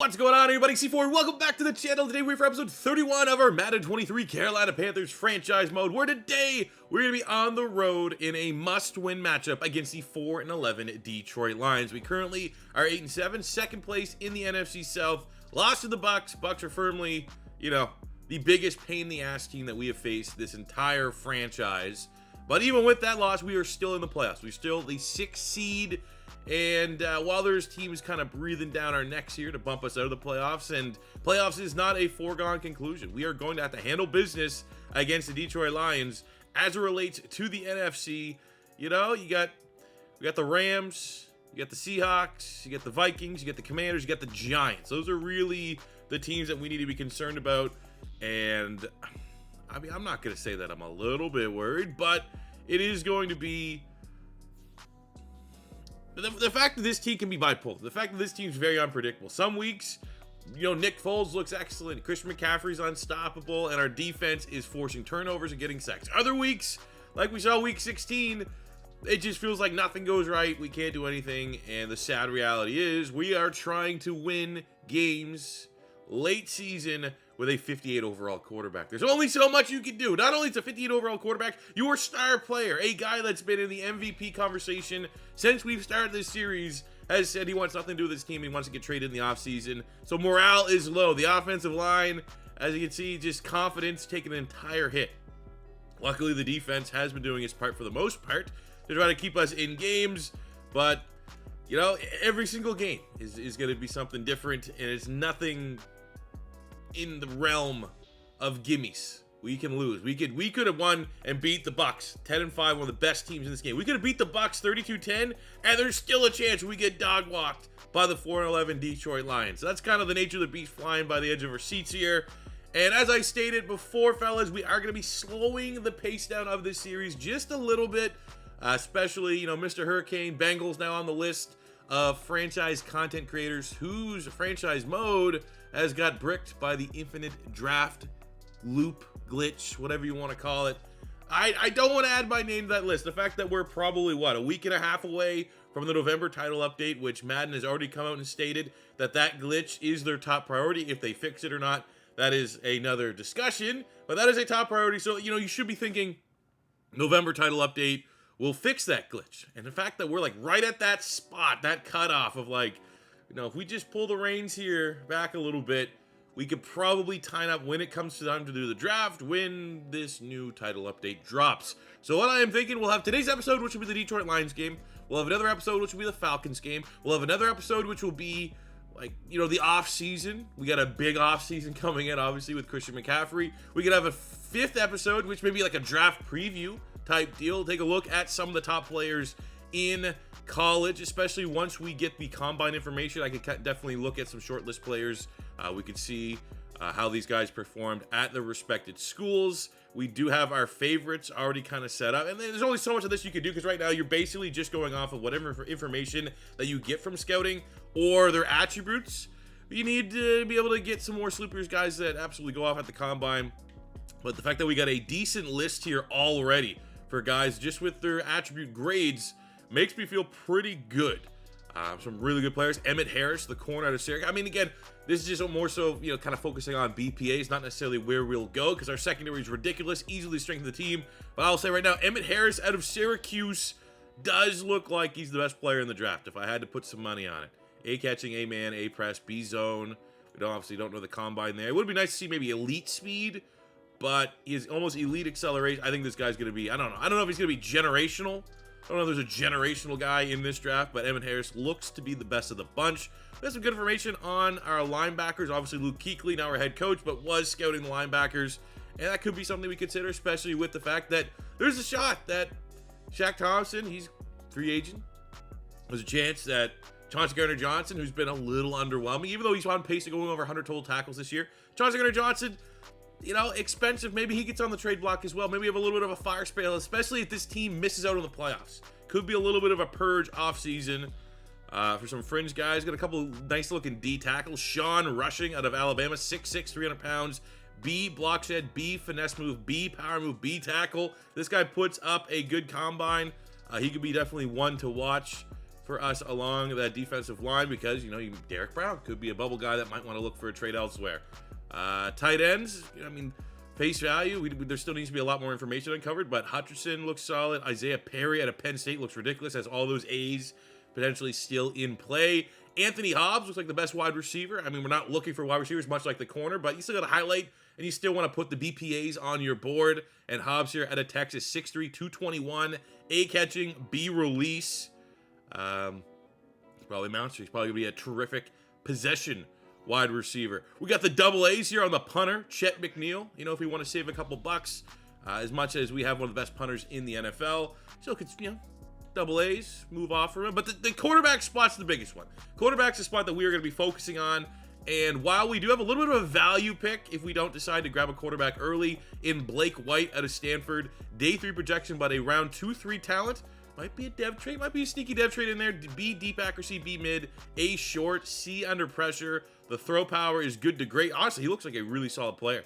What's going on, everybody? C4, welcome back to the channel. Today we're for episode 31 of our Madden 23 Carolina Panthers Franchise Mode, where today we're going to be on the road in a must-win matchup against the 4-11 Detroit Lions. We currently are 8-7, second place in the NFC South. Lost to the Bucks. Bucks are firmly, the biggest pain in the ass team that we have faced this entire franchise. But even with that loss, we are still in the playoffs. We're still the 6th seed. And while there's teams kind of breathing down our necks here to bump us out of the playoffs, and playoffs is not a foregone conclusion. We are going to have to handle business against the Detroit Lions as it relates to the NFC. We got the Rams, you got the Seahawks, you got the Vikings, you got the Commanders, you got the Giants. Those are really the teams that we need to be concerned about. And I mean, I'm not going to say that I'm a little bit worried, but it is going to be. The fact that this team can be bipolar, the fact that this team's very unpredictable. Some weeks, Nick Foles looks excellent, Christian McCaffrey's unstoppable, and our defense is forcing turnovers and getting sacks. Other weeks, like we saw week 16, it just feels like nothing goes right, we can't do anything, and the sad reality is we are trying to win games late season with a 58 overall quarterback. There's only so much you can do. Not only is a 58 overall quarterback, your star player, a guy that's been in the MVP conversation since we've started this series, has said he wants nothing to do with his team. He wants to get traded in the offseason. So morale is low. The offensive line, as you can see, just confidence taking an entire hit. Luckily, the defense has been doing its part for the most part to try to keep us in games. But, every single game is going to be something different, and it's nothing in the realm of gimmies. We can lose. We could have won and beat the Bucks 10-5, one of the best teams in this game. We could have beat the Bucks 32-10, and there's still a chance we get dog walked by the 4-11 Detroit Lions. So that's kind of the nature of the beast, flying by the edge of our seats here. And as I stated before, fellas, we are going to be slowing the pace down of this series just a little bit, especially, Mr. Hurricane Bengals now on the list of franchise content creators whose franchise mode has got bricked by the infinite draft loop glitch, whatever you want to call it. I don't want to add my name to that list. The fact that we're probably, a week and a half away from the November title update, which Madden has already come out and stated that glitch is their top priority. If they fix it or not, that is another discussion, but that is a top priority. So, you should be thinking November title update will fix that glitch. And the fact that we're right at that spot, that cutoff of if we just pull the reins here back a little bit, we could probably time up when it comes to time to do the draft, when this new title update drops. So what I am thinking, we'll have today's episode, which will be the Detroit Lions game. We'll have another episode, which will be the Falcons game. We'll have another episode, which will be the off season. We got a big off season coming in, obviously, with Christian McCaffrey. We could have a 5th episode, which may be a draft preview type deal. Take a look at some of the top players in college, especially once we get the combine information. I could definitely look at some shortlist players. We could see how these guys performed at their respected schools. We do have our favorites already kind of set up, and there's only so much of this you can do because right now you're basically just going off of whatever information that you get from scouting or their attributes. You need to be able to get some more sleepers, guys that absolutely go off at the combine. But the fact that we got a decent list here already for guys just with their attribute grades makes me feel pretty good. Some really good players. Emmett Harris, the corner out of Syracuse. I mean, again, this is just more so, kind of focusing on BPAs, not necessarily where we'll go, because our secondary is ridiculous, easily strengthen the team. But I'll say right now, Emmett Harris out of Syracuse does look like he's the best player in the draft, if I had to put some money on it. A catching, A man, A press, B zone. We obviously don't know the combine there. It would be nice to see maybe elite speed, but he has almost elite acceleration. I think this guy's going to be, I don't know if he's going to be generational. I don't know if there's a generational guy in this draft, but Emmett Harris looks to be the best of the bunch. There's some good information on our linebackers. Obviously, Luke Kuechly, now our head coach, but was scouting the linebackers. And that could be something we consider, especially with the fact that there's a shot that Shaq Thompson, he's free agent. There's a chance that Chauncey Gardner-Johnson, who's been a little underwhelming, even though he's on pace to go over 100 total tackles this year. Chauncey Gardner-Johnson, expensive. Maybe he gets on the trade block as well. Maybe we have a little bit of a fire sale, especially if this team misses out on the playoffs. Could be a little bit of a purge offseason for some fringe guys. Got a couple nice looking D tackles. Sean Rushing out of Alabama, 6'6", 300 pounds. B block shed, B finesse move, B power move, B tackle. This guy puts up a good combine. He could be definitely one to watch for us along that defensive line because, Derek Brown could be a bubble guy that might want to look for a trade elsewhere. Tight ends, face value, there still needs to be a lot more information uncovered, but Hutchinson looks solid. Isaiah Perry out of Penn State looks ridiculous, has all those A's potentially still in play. Anthony Hobbs looks like the best wide receiver. We're not looking for wide receivers much like the corner, but you still got to highlight, and you still want to put the BPAs on your board. And Hobbs here out of Texas, 6'3", 221, A catching, B release. Probably mounts. He's probably going to be a terrific possession wide receiver. We got the double A's here on the punter, Chet McNeil. If we want to save a couple bucks, as much as we have one of the best punters in the NFL, still could, double A's, move off from him. But the quarterback spot's the biggest one. Quarterback's the spot that we are going to be focusing on. And while we do have a little bit of a value pick, if we don't decide to grab a quarterback early in Blake White out of Stanford, day 3 projection, but a round 2-3 talent, might be a dev trade, might be a sneaky dev trade in there. B deep accuracy, B mid, A short, C under pressure. The throw power is good to great. Honestly, he looks like a really solid player.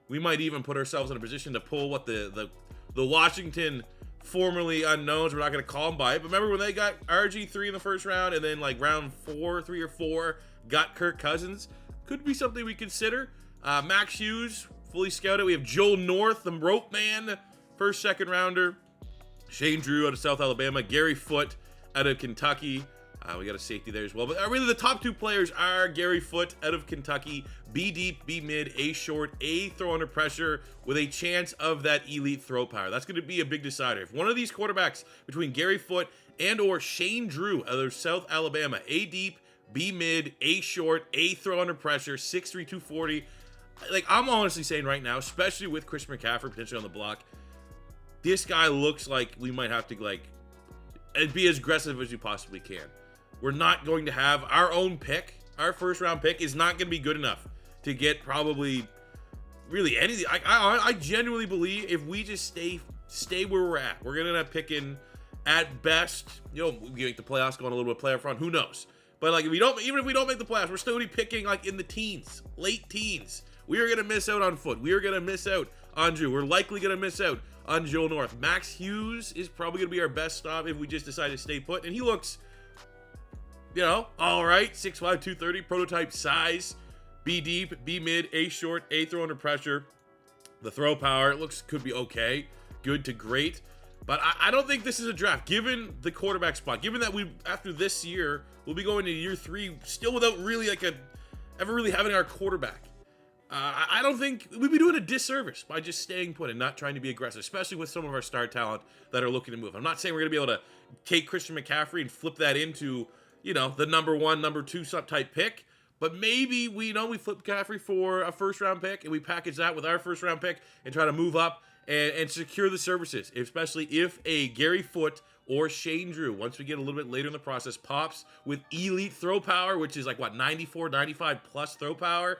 We might even put ourselves in a position to pull what the Washington formerly unknowns, we're not going to call them by it, but remember when they got RG3 in the first round, and then like round 3 or 4 got Kirk Cousins? Could be something we consider. Max Hughes, fully scouted. We have Joel North, the rope man, first, second rounder. Shane Drew out of South Alabama. Gary Foote out of Kentucky. We got a safety there as well. But really the top 2 players are Gary Foote out of Kentucky, B deep, B mid, A short, A throw under pressure with a chance of that elite throw power. That's going to be a big decider. If one of these quarterbacks between Gary Foote and or Shane Drew out of South Alabama, A deep, B mid, A short, A throw under pressure, 6'3", 240. I'm honestly saying right now, especially with Christian McCaffrey potentially on the block, this guy looks like we might have to be as aggressive as you possibly can. We're not going to have our own pick. Our first round pick is not going to be good enough to get probably really anything. I genuinely believe if we just stay where we're at, we're going to end up picking at best, we make the playoffs, going a little bit playoff run, who knows? But even if we don't make the playoffs, we're still going to be picking in the teens, late teens. We are going to miss out on Foote. We are going to miss out on Drew. We're likely going to miss out on Joel North. Max Hughes is probably going to be our best stop if we just decide to stay put. And he looks, all right, 6'5", 230, prototype size, B deep, B mid, A short, A throw under pressure. The throw power, could be okay, good to great. But I don't think this is a draft, given the quarterback spot, given that after this year, we'll be going to year 3 still without really ever really having our quarterback. I don't think we'd be doing a disservice by just staying put and not trying to be aggressive, especially with some of our star talent that are looking to move. I'm not saying we're going to be able to take Christian McCaffrey and flip that into, the number 1, number 2 type pick, but maybe we flip McCaffrey for a first round pick and we package that with our first round pick and try to move up and secure the services, especially if a Gary Foote or Shane Drew, once we get a little bit later in the process, pops with elite throw power, which is 94, 95 plus throw power.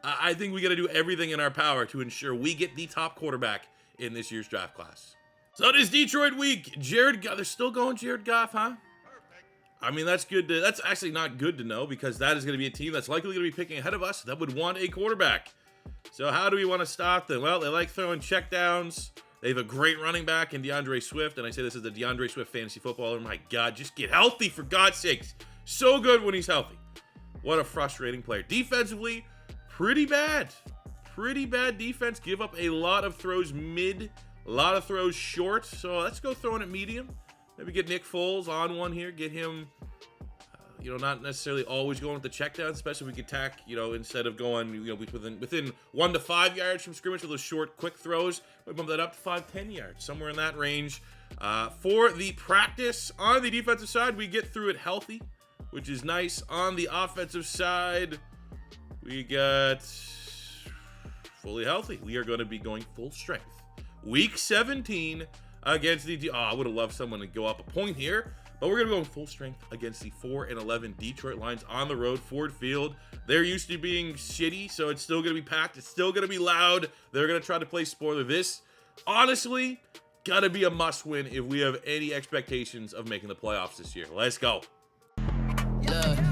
I think we got to do everything in our power to ensure we get the top quarterback in this year's draft class. So it is Detroit week. Jared Goff, they're still going Jared Goff, huh? That's good. That's actually not good to know, because that is going to be a team that's likely going to be picking ahead of us that would want a quarterback. So how do we want to stop them? Well, they like throwing checkdowns. They have a great running back in DeAndre Swift, and I say this is the DeAndre Swift fantasy footballer. My God, just get healthy, for God's sakes. So good when he's healthy. What a frustrating player. Defensively, pretty bad defense. Give up a lot of throws mid, a lot of throws short. So let's go throwing at medium. Maybe get Nick Foles on one here. Get him, not necessarily always going with the check down, especially if we can tack, instead of going, within 1 to 5 yards from scrimmage with those short, quick throws. We bump that up to 5-10 yards, somewhere in that range. For the practice on the defensive side, we get through it healthy, which is nice. On the offensive side, we got fully healthy. We are going to be going full strength. Week 17 against the... I would have loved someone to go up a point here, but we're going to go full strength against the 4-11 Detroit Lions on the road, Ford Field. They're used to being shitty, so it's still going to be packed. It's still going to be loud. They're going to try to play spoiler. This, honestly, got to be a must-win if we have any expectations of making the playoffs this year. Let's go.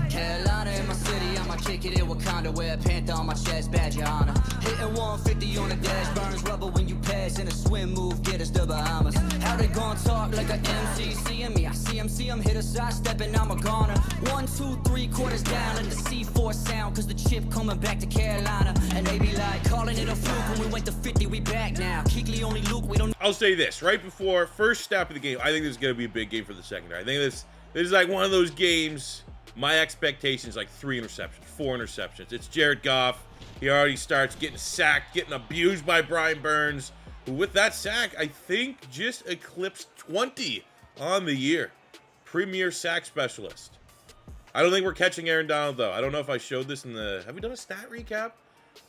Carolina in my city, I'm my chick make it in Wakanda, wear a panther on my chest, badge your honor. Hitting 150 on the dash, burns rubber when you pass, in a swim move, get us to Bahamas. How they gon' talk like a MC, seeing me, I see him, hit a side step and I'm a goner. 1, 2, 3 quarters down, let the C4 sound, cause the chip coming back to Carolina. And they be like, calling it a fluke, when we went to 50, we back now. Kuechly only Luke, we don't. I'll say this, right before first step of the game, I think this is going to be a big game for the secondary. I think this is like one of those games, my expectations like 3 interceptions, 4 interceptions. It's Jared Goff. He already starts getting sacked, getting abused by Brian Burns, who with that sack, I think just eclipsed 20 on the year. Premier sack specialist. I don't think we're catching Aaron Donald, though. I don't know if I showed this in the... Have we done a stat recap?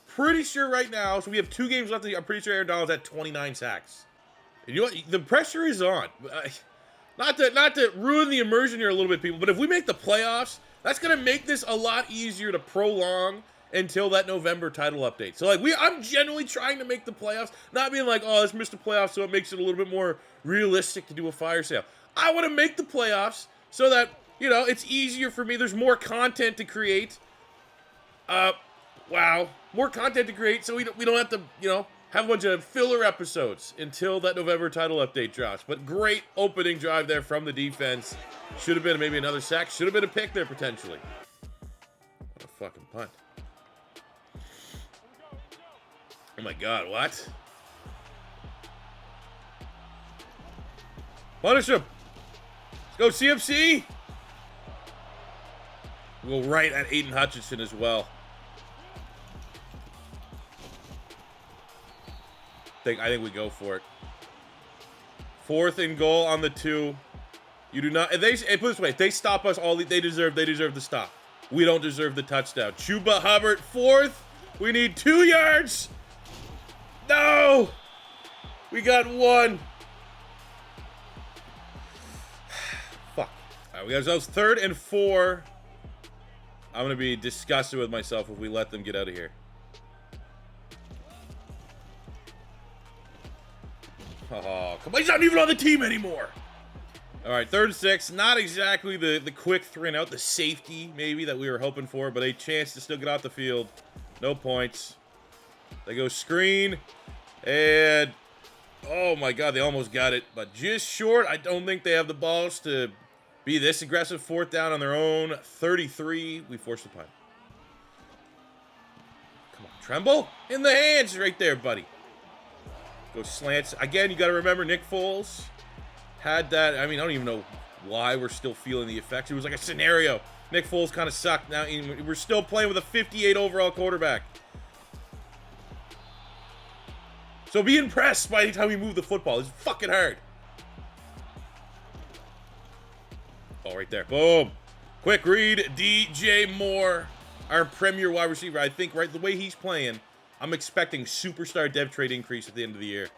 Pretty sure right now, so we have 2 games left. I'm pretty sure Aaron Donald's at 29 sacks. And you know what? The pressure is on. Not to ruin the immersion here a little bit, people, but if we make the playoffs, that's going to make this a lot easier to prolong until that November title update. So, like, I'm genuinely trying to make the playoffs, not being like, oh, let's miss the playoffs so it makes it a little bit more realistic to do a fire sale. I want to make the playoffs so that, you know, it's easier for me. There's more content to create. More content to create so we don't have to, you know, have a bunch of filler episodes until that November title update drops. But great opening drive there from the defense. Should have been maybe another sack. Should have been a pick there potentially. What a fucking punt. Oh my God, what? Punish him. Let's go CMC. We'll right at Aiden Hutchinson as well. I think we go for it. 4th and goal on the 2. You do not. If they put it this way, if they stop us, they deserve the stop. We don't deserve the touchdown. Chuba Hubbard, 4th. We need 2 yards. No, we got 1. Fuck. All right, we got ourselves 3rd and 4. I'm gonna be disgusted with myself if we let them get out of here. Oh, come on, he's not even on the team anymore. All right, 3rd and 6. Not exactly the quick 3 and out, the safety maybe that we were hoping for, but a chance to still get off the field. No points. They go screen, and oh my God, they almost got it, but just short. I don't think they have the balls to be this aggressive. 4th down on their own 33. We force the punt. Come on, Tremble in the hands right there, buddy. Go slants. Again, you got to remember Nick Foles had that. I mean, I don't even know why we're still feeling the effects. It was like a scenario. Nick Foles kind of sucked. Now we're still playing with a 58 overall quarterback. So be impressed by the time we move the football. It's fucking hard. Oh, right there. Boom. Quick read. DJ Moore, our premier wide receiver. I think right the way he's playing, I'm expecting superstar depth trade increase at the end of the year.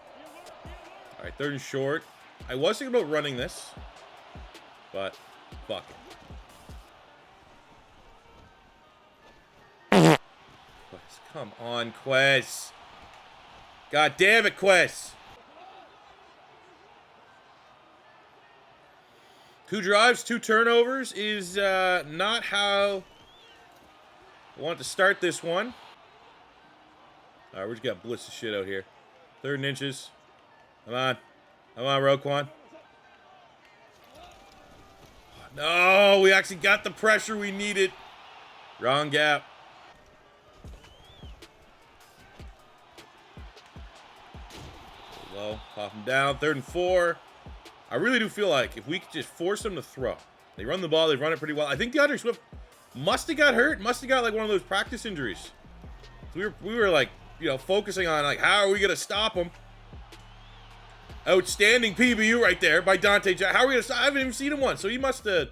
All right, 3rd and short. I was thinking about running this, but fuck it. Quez, come on, Quez. God damn it, Quez. 2 drives, 2 turnovers is not how I want to start this one. All right, we just got blitz the shit out here. 3rd and inches. Come on. Come on, Roquan. No, we actually got the pressure we needed. Wrong gap. Low, pop him down. 3rd and 4. I really do feel like if we could just force them to throw. They run the ball. They run it pretty well. I think DeAndre Swift must have got hurt. Must have got like one of those practice injuries. So we were like, you know, focusing on like how are we gonna stop him? Outstanding PBU right there by Dante Jack. How are we gonna stop? I haven't even seen him once, so he must have.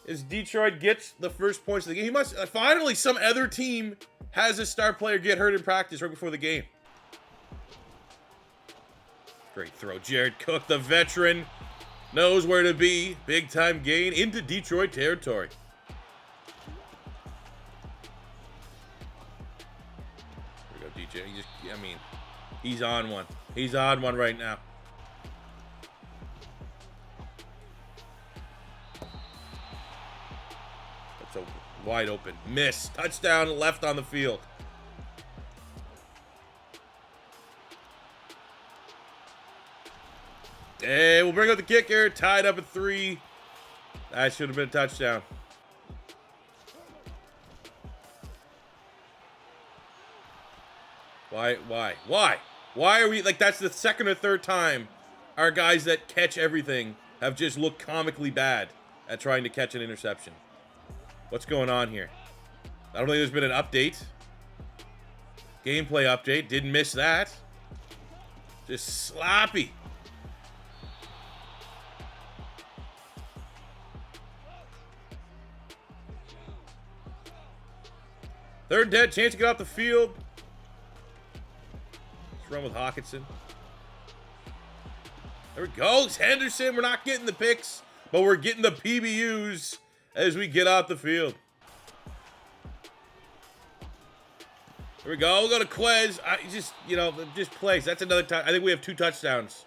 As Detroit gets the first points of the game, he must finally some other team has a star player get hurt in practice right before the game. Great throw, Jared Cook, the veteran, knows where to be. Big time gain into Detroit territory. DJ. He's on one. He's on one right now. That's open. Wide open. Miss. Touchdown left on the field. And we'll bring out the kicker. Tied up at 3. That should have been a touchdown. Why? Why are we, like, that's the second or third time our guys that catch everything have just looked comically bad at trying to catch an interception. What's going on here? I don't think there's been an update. Gameplay update. Didn't miss that. Just sloppy. Third and 10. Chance to get off the field. Let's run with Hawkinson. There we go. It's Henderson. We're not getting the picks, but we're getting the PBUs as we get out the field. There we go. We'll go to Quez. Just plays. That's another time. I think we have 2 touchdowns.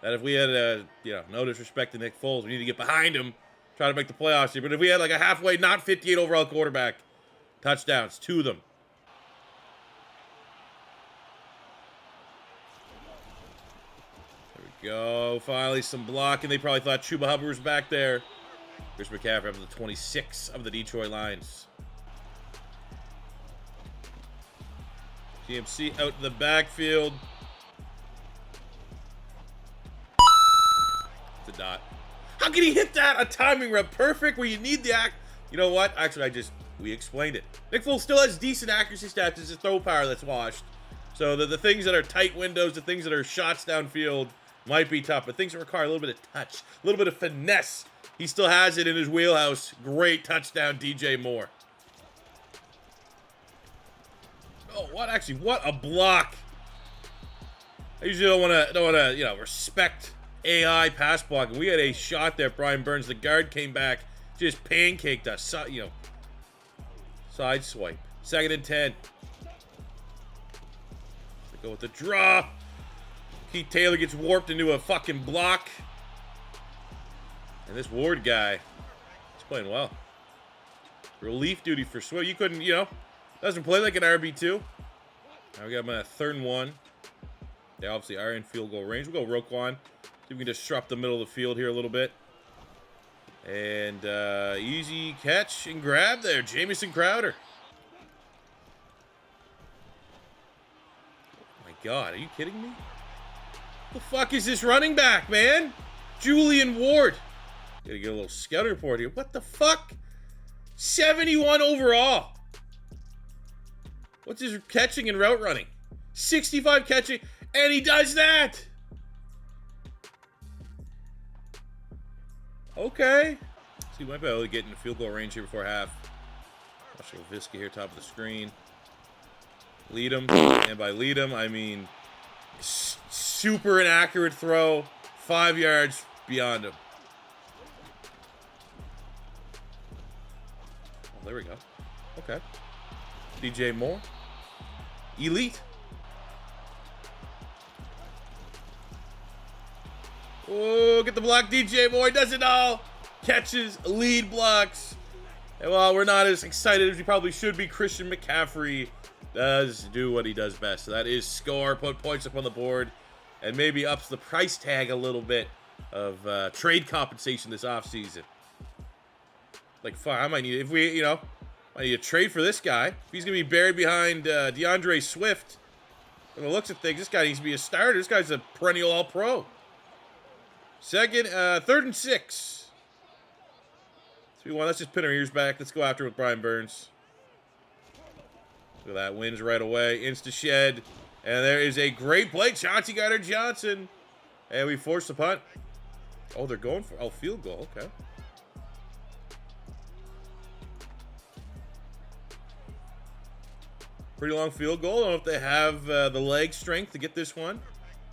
That if we had, no disrespect to Nick Foles, we need to get behind him, try to make the playoffs here. But if we had like a halfway, not 58 overall quarterback, touchdowns, 2 of them. There we go. Finally, some blocking. They probably thought Chuba Hubbard was back there. Christian McCaffrey up to the 26 of the Detroit Lions. GMC out in the backfield. It's a dot. How can he hit that? A timing rep. Perfect where you need the act. You know what? Actually, we explained it. Nick Foles still has decent accuracy stats. It's his throw power that's washed. So the things that are tight windows, the things that are shots downfield might be tough. But things that require a little bit of touch, a little bit of finesse, he still has it in his wheelhouse. Great touchdown, DJ Moore. Oh, what a block. I usually don't want to, respect AI pass blocking. We had a shot there, Brian Burns. The guard came back, just pancaked us. Side swipe. 2nd and 10. They go with the draw. Keith Taylor gets warped into a fucking block. And this Ward guy, he's playing well. Relief duty for Swift. You couldn't, doesn't play like an RB2. Now we got him at 3rd and 1. They obviously are in field goal range. We'll go Roquan. See if we can disrupt the middle of the field here a little bit. And easy catch and grab there. Jamison Crowder. Oh my God, are you kidding me? The fuck is this running back, man? Julian Ward. Gotta get a little scouting report here. What the fuck? 71 overall. What's his catching and route running? 65 catching, and he does that. Okay. See, we might be able to get in the field goal range here before half. Marshall Visca here, top of the screen. Lead him, and by lead him, I mean super inaccurate throw, 5 yards beyond him. Oh, there we go. Okay. DJ Moore. Elite. Oh, get the block, DJ Moore. Does it all. Catches, lead blocks. And while we're not as excited as we probably should be, Christian McCaffrey does do what he does best. So that is score, put points up on the board, and maybe ups the price tag a little bit of trade compensation this offseason. Like, fine, I might need, I need a trade for this guy. If he's going to be buried behind DeAndre Swift, from the looks of things, this guy needs to be a starter. This guy's a perennial all-pro. 3rd and 6. 3-1. Let's just pin our ears back. Let's go after it with Brian Burns. Look at that. Wins right away. Insta-shed. And there is a great play. Chauncey Gardner-Johnson. And we force the punt. Oh, they're going for field goal. Okay. Pretty long field goal. I don't know if they have the leg strength to get this one.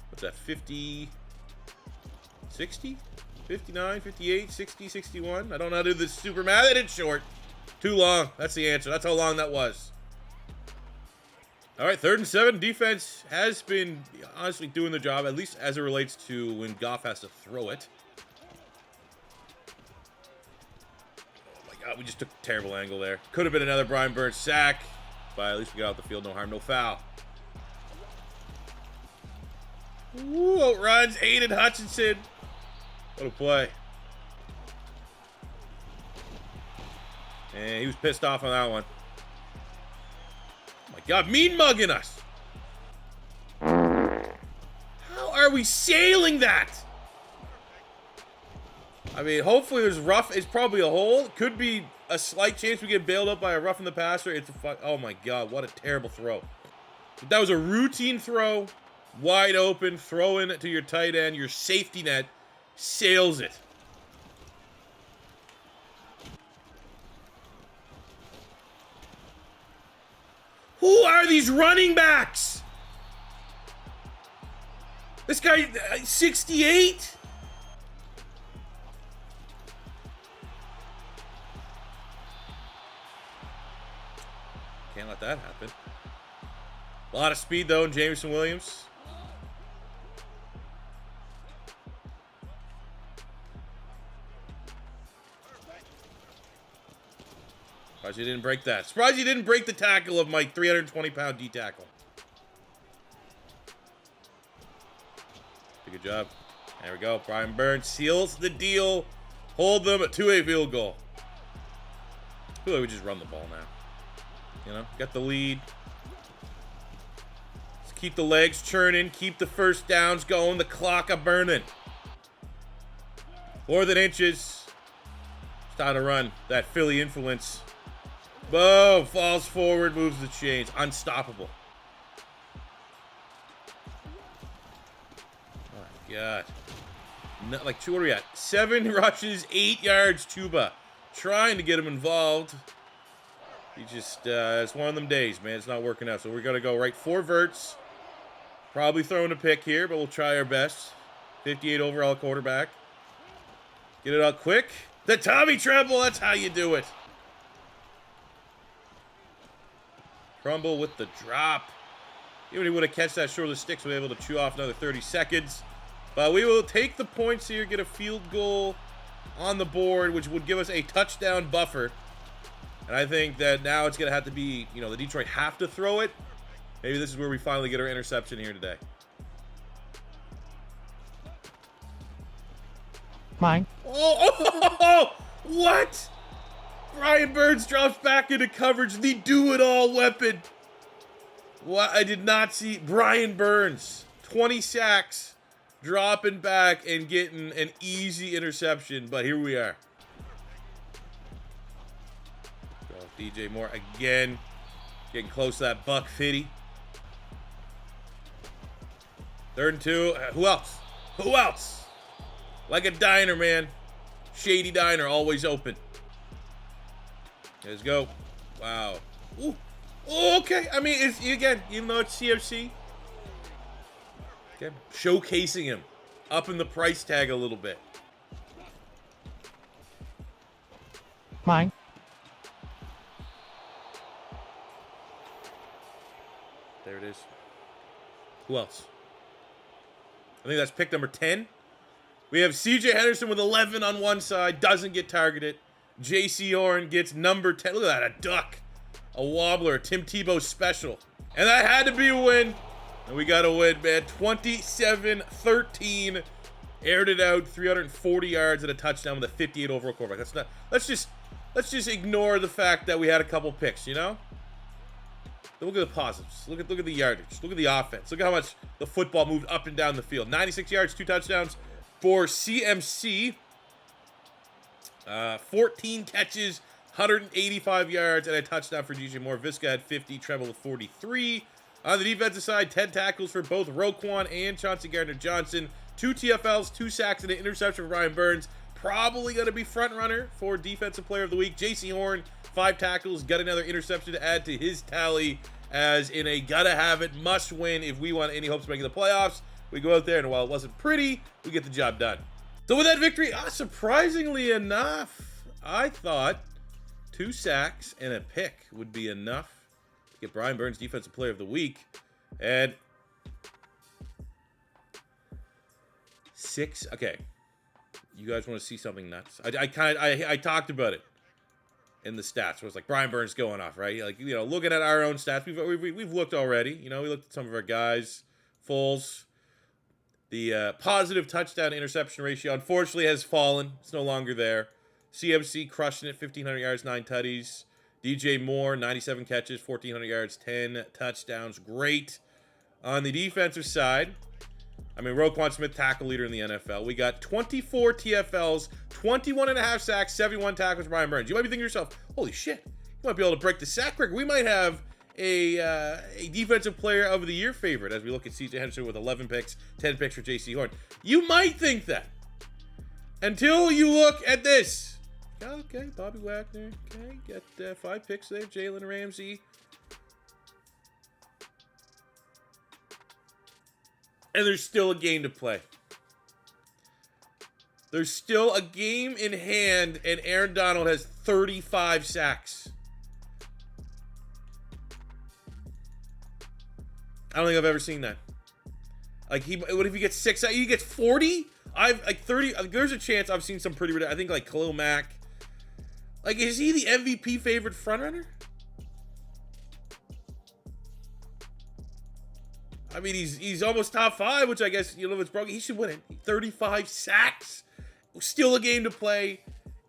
What's that? 50, 60, 59, 58, 60, 61. I don't know how to do this super math. That is short. Too long. That's the answer. That's how long that was. All right, 3rd and 7. Defense has been honestly doing the job, at least as it relates to when Goff has to throw it. Oh God, we just took a terrible angle there. Could have been another Brian Burns sack, but at least we got out the field. No harm, no foul. Woo, outruns Aiden Hutchinson. What a play. And he was pissed off on that one. Oh my God, mean mugging us. How are we sailing that? I mean, hopefully there's rough. It's probably a hole. Could be a slight chance we get bailed up by a roughing the passer. It's a oh my God, what a terrible throw. If that was a routine throw, wide open, throw in it to your tight end, your safety net sails it. Who are these running backs? This guy, 68? Can't let that happen. A lot of speed, though, in Jameson Williams. Surprised he didn't break that. Surprised he didn't break the tackle of my 320-pound D tackle. Good job. There we go. Brian Burns seals the deal. Hold them to a field goal. I feel like we just run the ball now. You know, got the lead. Let's keep the legs churning. Keep the first downs going. The clock a burning. 4 inches. It's time to run. That Philly influence. Boom. Falls forward. Moves the chains. Unstoppable. Oh, my God. Not like, what are we at? 7 rushes, 8 yards, Chuba. Trying to get him involved. He just, it's one of them days, man. It's not working out. So we're going to go right 4 verts. Probably throwing a pick here, but we'll try our best. 58 overall quarterback. Get it out quick. The Tommy Tremble, that's how you do it. Trumble with the drop. Even if he would have catched that short of the sticks, we'll be able to chew off another 30 seconds. But we will take the points here, get a field goal on the board, which would give us a touchdown buffer. And I think that now it's going to have to be, you know, the Detroit have to throw it. Maybe this is where we finally get our interception here today. Mine. Oh, what? Brian Burns drops back into coverage, the do-it-all weapon. What? I did not see Brian Burns. 20 sacks, dropping back and getting an easy interception, but here we are. DJ Moore again, getting close to that buck 50. 3rd and 2. Who else? Who else? Like a diner, man. Shady diner, always open. Let's go. Wow. Ooh. Oh, okay. I mean, it's again, even though it's CFC, again, showcasing him, upping the price tag a little bit. Mine. There it is. Who else? I think that's pick number 10. We have CJ Henderson with 11 on one side. Doesn't get targeted. JC Horn gets number 10. Look at that. A duck. A wobbler. Tim Tebow special. And that had to be a win. And we got a win, man. 27-13. Aired it out. 340 yards and a touchdown with a 58 overall quarterback. That's not. Let's just ignore the fact that we had a couple picks, you know? Look at the positives. Look at the yardage. Look at the offense. Look at how much the football moved up and down the field. 96 yards, 2 touchdowns for CMC. 14 catches, 185 yards, and a touchdown for DJ Moore. Visca had 50, Tremble with 43. On the defensive side, 10 tackles for both Roquan and Chauncey Gardner-Johnson. 2 TFLs, 2 sacks, and an interception for Brian Burns. Probably going to be front runner for Defensive Player of the Week. JC Horn, 5 tackles, got another interception to add to his tally, as in a gotta have it, must win if we want any hopes of making the playoffs. We go out there, and while it wasn't pretty, we get the job done. So with that victory, surprisingly enough, I thought 2 sacks and a pick would be enough to get Brian Burns Defensive Player of the Week. And 6, okay. You guys want to see something nuts? I talked about it. in the stats. Where it's like Brian Burns going off, right? Like, you know, looking at our own stats, we've looked already. You know, we looked at some of our guys. Foles. The positive touchdown interception ratio, unfortunately, has fallen. It's no longer there. CMC crushing it, 1,500 yards, 9 tutties. DJ Moore, 97 catches, 1,400 yards, 10 touchdowns. Great. On the defensive side, I mean, Roquan Smith, tackle leader in the NFL. We got 24 TFLs, 21.5 sacks, 71 tackles, Brian Burns. You might be thinking to yourself, holy shit, you might be able to break the sack record. We might have a defensive player of the year favorite as we look at CJ Henderson with 11 picks, 10 picks for JC Horn. You might think that until you look at this. Okay, Bobby Wagner. Okay, got 5 picks there. Jalen Ramsey. And there's still a game to play. There's still a game in hand, and Aaron Donald has 35 sacks. I don't think I've ever seen that. Like, what if he gets 6? He gets 40? I've like 30. There's a chance I've seen some pretty. I think like Khalil Mack. Like, is he the MVP favorite frontrunner? I mean, he's almost top 5, which I guess, you know, if it's broken, he should win it. 35 sacks, still a game to play,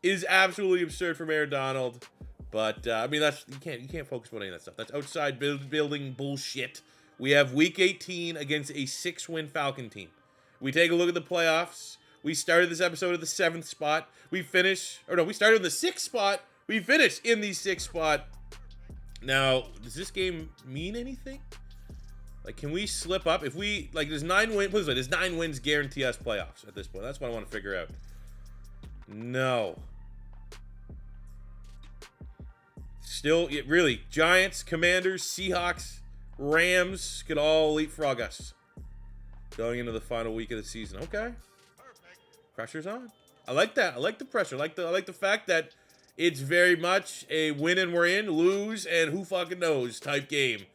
is absolutely absurd from Aaron Donald. But I mean, that's you can't focus on any of that stuff. That's outside building bullshit. We have Week 18 against a 6-win Falcon team. We take a look at the playoffs. We started this episode at the 7th spot. We started in the 6th spot. We finished in the 6th spot. Now, does this game mean anything? Like, can we slip up? If we, like, does 9 wins guarantee us playoffs at this point? That's what I want to figure out. No. Still, really, Giants, Commanders, Seahawks, Rams could all leapfrog us going into the final week of the season. Okay. Pressure's on. I like that. I like the pressure. I like the fact that it's very much a win and we're in, lose, and who fucking knows type game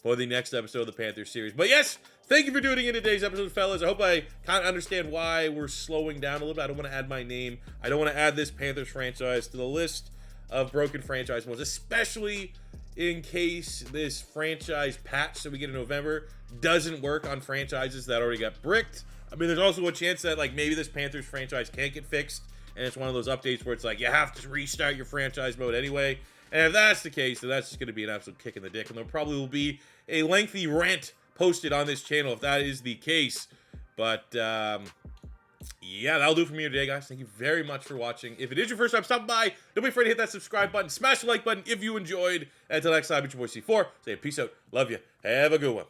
for the next episode of the Panthers series. But yes, thank you for tuning in today's episode, fellas. I hope I kind of understand why we're slowing down a little bit. I don't want to add my name. I don't want to add this Panthers franchise to the list of broken franchise modes, especially in case this franchise patch that we get in November doesn't work on franchises that already got bricked. I mean, there's also a chance that, like, maybe this Panthers franchise can't get fixed, and it's one of those updates where it's like, you have to restart your franchise mode anyway. And if that's the case, then that's just going to be an absolute kick in the dick, and there probably will be a lengthy rant posted on this channel if that is the case. But, yeah, that'll do it for me today, guys. Thank you very much for watching. If it is your first time stopping by, don't be afraid to hit that subscribe button. Smash the like button if you enjoyed. And until next time, it's your boy C4. Say peace out. Love you. Have a good one.